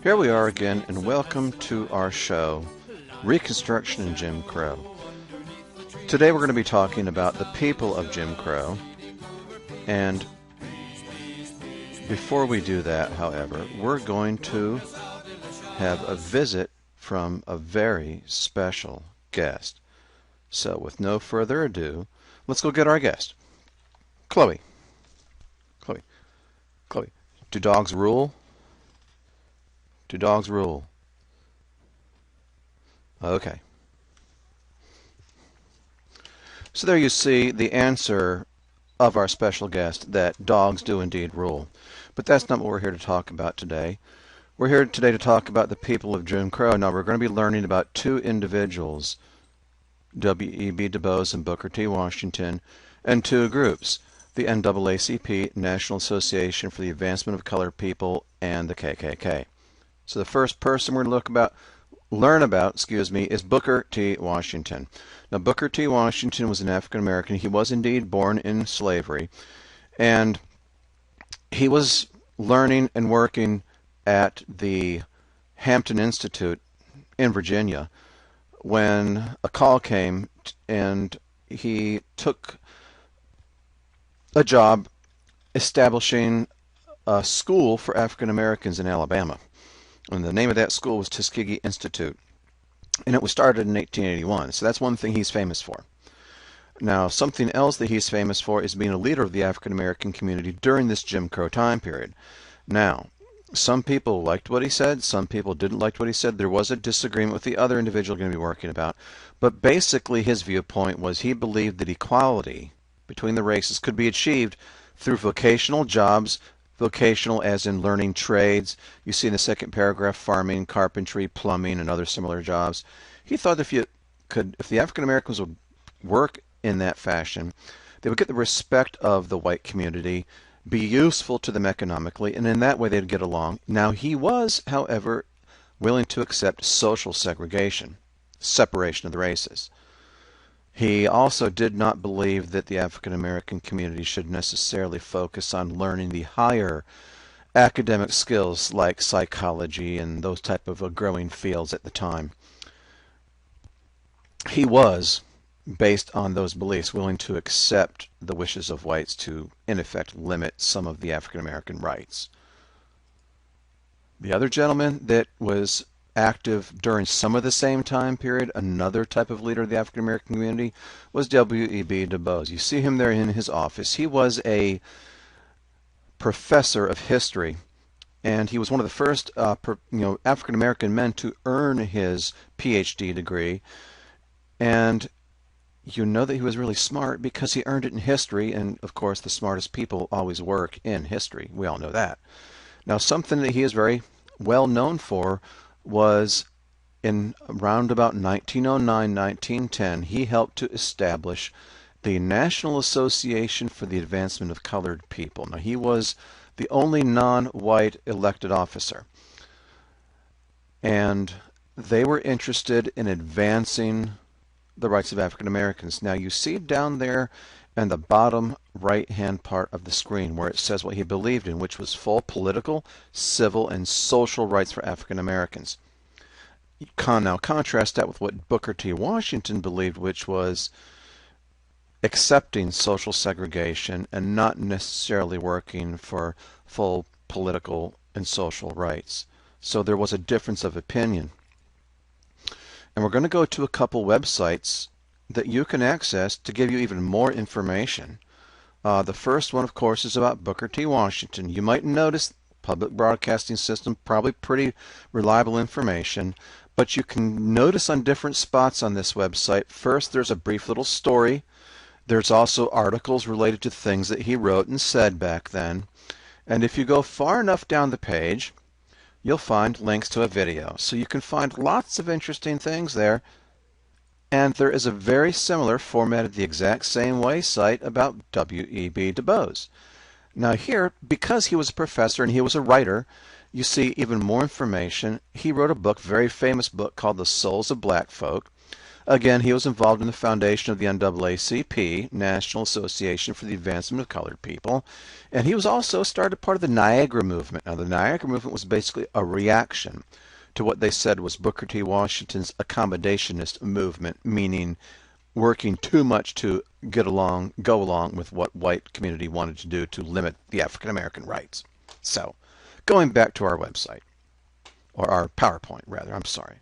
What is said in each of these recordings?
Here we are again, and welcome to our show, Reconstruction and Jim Crow. Today we're going to be talking about the people of Jim Crow, and before we do that, however, we're going to have a visit from a very special guest. So with no further ado, let's go get our guest. Chloe. Chloe. Do dogs rule? Do dogs rule? Okay. So there you see the answer of our special guest, that dogs do indeed rule. But that's not what we're here to talk about today. We're here today to talk about the people of Jim Crow. Now we're going to be learning about two individuals, W.E.B. Dubois and Booker T. Washington, and two groups, the N.A.A.C.P, National Association for the Advancement of Colored People, and the KKK. So the first person we're going to learn about, is Booker T. Washington. Now Booker T. Washington was an African American. He was indeed born in slavery, and he was learning and working at the Hampton Institute in Virginia when a call came, and he took a job establishing a school for African Americans in Alabama. And the name of that school was Tuskegee Institute. And it was started in 1881. So that's one thing he's famous for. Now, something else that he's famous for is being a leader of the African American community during this Jim Crow time period. Now, some people liked what he said. Some people didn't like what he said. There was a disagreement with the other individual going to be working about. But basically his viewpoint was he believed that equality between the races could be achieved through vocational jobs, vocational as in learning trades. You see in the second paragraph, farming, carpentry, plumbing, and other similar jobs. He thought if the African Americans would work in that fashion, they would get the respect of the white community, be useful to them economically, and in that way they'd get along. Now he was, however, willing to accept social segregation, separation of the races. He also did not believe that the African American community should necessarily focus on learning the higher academic skills like psychology and those type of growing fields at the time. He was, based on those beliefs, willing to accept the wishes of whites to, in effect, limit some of the African American rights. The other gentleman that was active during some of the same time period, another type of leader of the African American community, was W.E.B. Dubois. You see him there in his office. He was a professor of history, and he was one of the first African American men to earn his PhD degree. And you know that he was really smart because he earned it in history, and of course the smartest people always work in history. We all know that. Now something that he is very well known for was in around about 1909-1910, he helped to establish the National Association for the Advancement of Colored People. Now he was the only non-white elected officer, and they were interested in advancing the rights of African Americans. Now you see down there in the bottom right hand part of the screen where it says what he believed in, which was full political, civil, and social rights for African Americans. Now contrast that with what Booker T. Washington believed, which was accepting social segregation and not necessarily working for full political and social rights. So there was a difference of opinion. And we're going to go to a couple websites that you can access to give you even more information. The first one, of course, is about Booker T. Washington. You might notice public broadcasting system, probably pretty reliable information, but you can notice on different spots on this website, first there's a brief little story. There's also articles related to things that he wrote and said back then. And if you go far enough down the page, you'll find links to a video. So you can find lots of interesting things there. And there is a very similar, formatted the exact same way, site about W.E.B. Dubois. Now here, because he was a professor and he was a writer, you see even more information. He wrote a book, very famous book, called The Souls of Black Folk, Again, he was involved in the foundation of the N.A.A.C.P, National Association for the Advancement of Colored People, and he was also started part of the Niagara Movement. Now, the Niagara Movement was basically a reaction to what they said was Booker T. Washington's accommodationist movement, meaning working too much to go along with what white community wanted to do to limit the African American rights. So, going back to our website, or our PowerPoint rather, I'm sorry.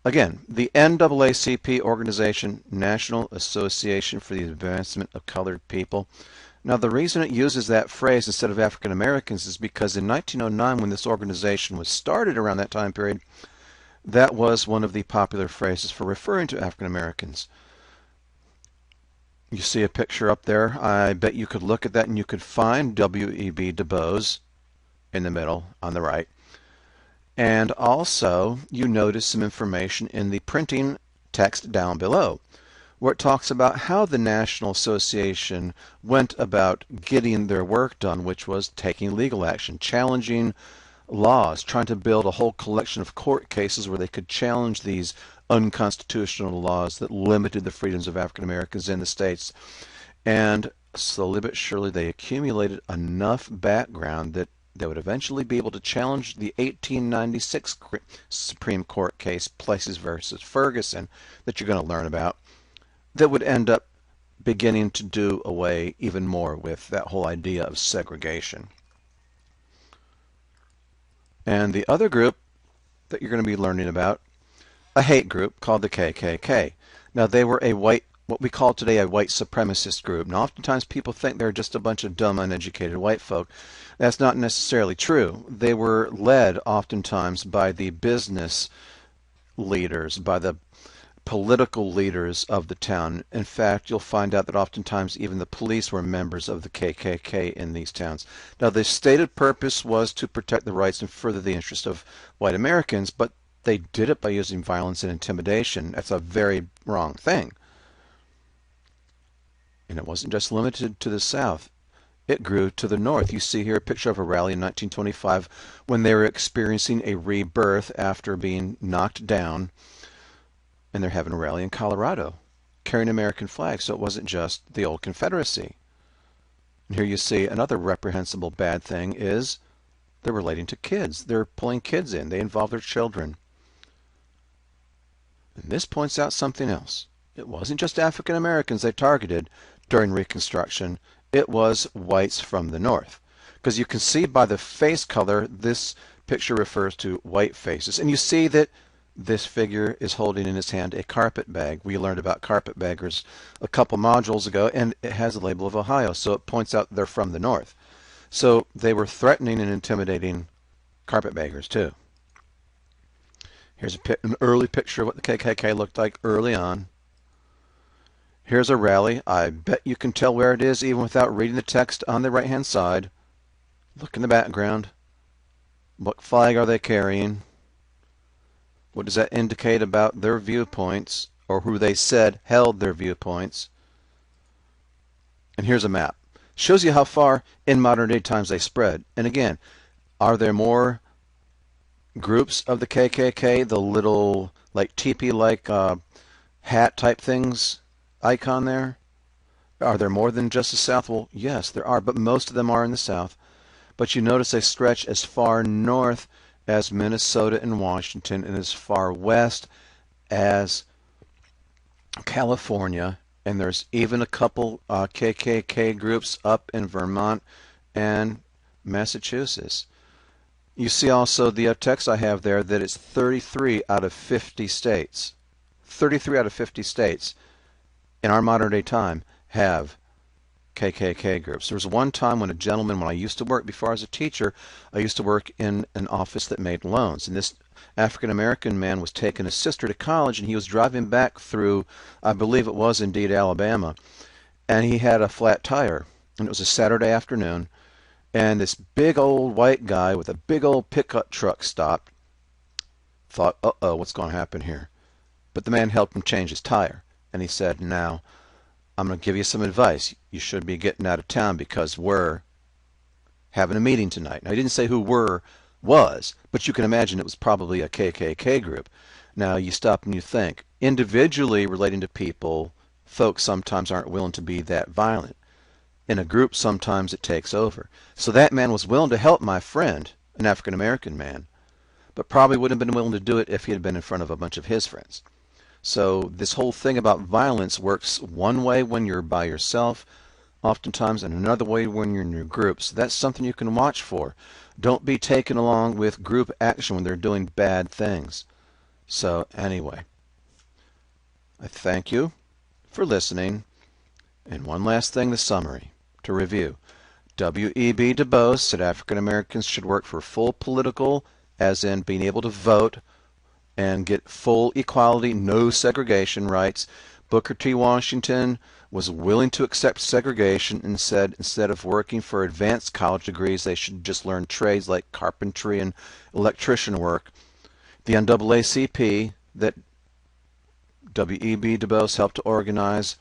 Again, the N.A.A.C.P organization, National Association for the Advancement of Colored People. Now, the reason it uses that phrase instead of African Americans is because in 1909, when this organization was started around that time period, that was one of the popular phrases for referring to African Americans. You see a picture up there. I bet you could look at that and you could find W.E.B. Dubois in the middle on the right. And also, you notice some information in the printing text down below, where it talks about how the National Association went about getting their work done, which was taking legal action, challenging laws, trying to build a whole collection of court cases where they could challenge these unconstitutional laws that limited the freedoms of African Americans in the states. And slowly but surely they accumulated enough background that they would eventually be able to challenge the 1896 Supreme Court case, Plessy versus Ferguson, that you're going to learn about, that would end up beginning to do away even more with that whole idea of segregation. And the other group that you're going to be learning about, a hate group called the KKK. Now, they were what we call today a white supremacist group. Now, oftentimes people think they're just a bunch of dumb, uneducated white folk. That's not necessarily true. They were led oftentimes by the business leaders, by the political leaders of the town. In fact, you'll find out that oftentimes even the police were members of the KKK in these towns. Now, the stated purpose was to protect the rights and further the interests of white Americans, but they did it by using violence and intimidation. That's a very wrong thing. And it wasn't just limited to the South. It grew to the north. You see here a picture of a rally in 1925 when they were experiencing a rebirth after being knocked down, and they're having a rally in Colorado, carrying American flags, so it wasn't just the old Confederacy. And here you see another reprehensible bad thing is they're relating to kids. They're pulling kids in. They involve their children. And this points out something else. It wasn't just African Americans they targeted during Reconstruction. It was whites from the north. Because you can see by the face color, this picture refers to white faces. And you see that this figure is holding in his hand a carpet bag. We learned about carpetbaggers a couple modules ago, and it has a label of Ohio, so it points out they're from the north. So they were threatening and intimidating carpetbaggers too. Here's an early picture of what the KKK looked like early on. Here's a rally. I bet you can tell where it is even without reading the text on the right-hand side. Look in the background. What flag are they carrying? What does that indicate about their viewpoints, or who they said held their viewpoints? And here's a map. Shows you how far in modern day times they spread. And again, are there more groups of the KKK, the little like teepee-like hat type things icon there? Are there more than just the South? Well, yes, there are, but most of them are in the South. But you notice they stretch as far north as Minnesota and Washington, and as far west as California. And there's even a couple KKK groups up in Vermont and Massachusetts. You see also the text I have there that it's 33 out of 50 states. 33 out of 50 states in our modern day time have KKK groups. There was one time when when I used to work, before I was a teacher, I used to work in an office that made loans. And this African-American man was taking his sister to college, and he was driving back through, I believe it was indeed Alabama, and he had a flat tire. And it was a Saturday afternoon, and this big old white guy with a big old pickup truck stopped. Thought, uh-oh, what's going to happen here? But the man helped him change his tire. And he said, now, I'm going to give you some advice. You should be getting out of town because we're having a meeting tonight. Now, he didn't say who was, but you can imagine it was probably a KKK group. Now you stop and you think. Individually relating to people, folks sometimes aren't willing to be that violent. In a group, sometimes it takes over. So that man was willing to help my friend, an African American man, but probably wouldn't have been willing to do it if he had been in front of a bunch of his friends. So this whole thing about violence works one way when you're by yourself, oftentimes, and another way when you're in your group. So that's something you can watch for. Don't be taken along with group action when they're doing bad things. So anyway, I thank you for listening. And one last thing, the summary to review. W.E.B. Dubois said African Americans should work for full political, as in being able to vote and get full equality, no segregation rights. Booker T. Washington was willing to accept segregation and said instead of working for advanced college degrees, they should just learn trades like carpentry and electrician work. The N.A.A.C.P. that W.E.B. Dubois helped to organize,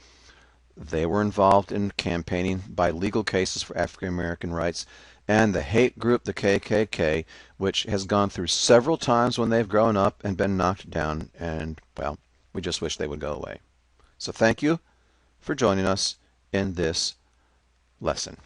they were involved in campaigning by legal cases for African American rights, and the hate group, the KKK, which has gone through several times when they've grown up and been knocked down, and, well, we just wish they would go away. So thank you for joining us in this lesson.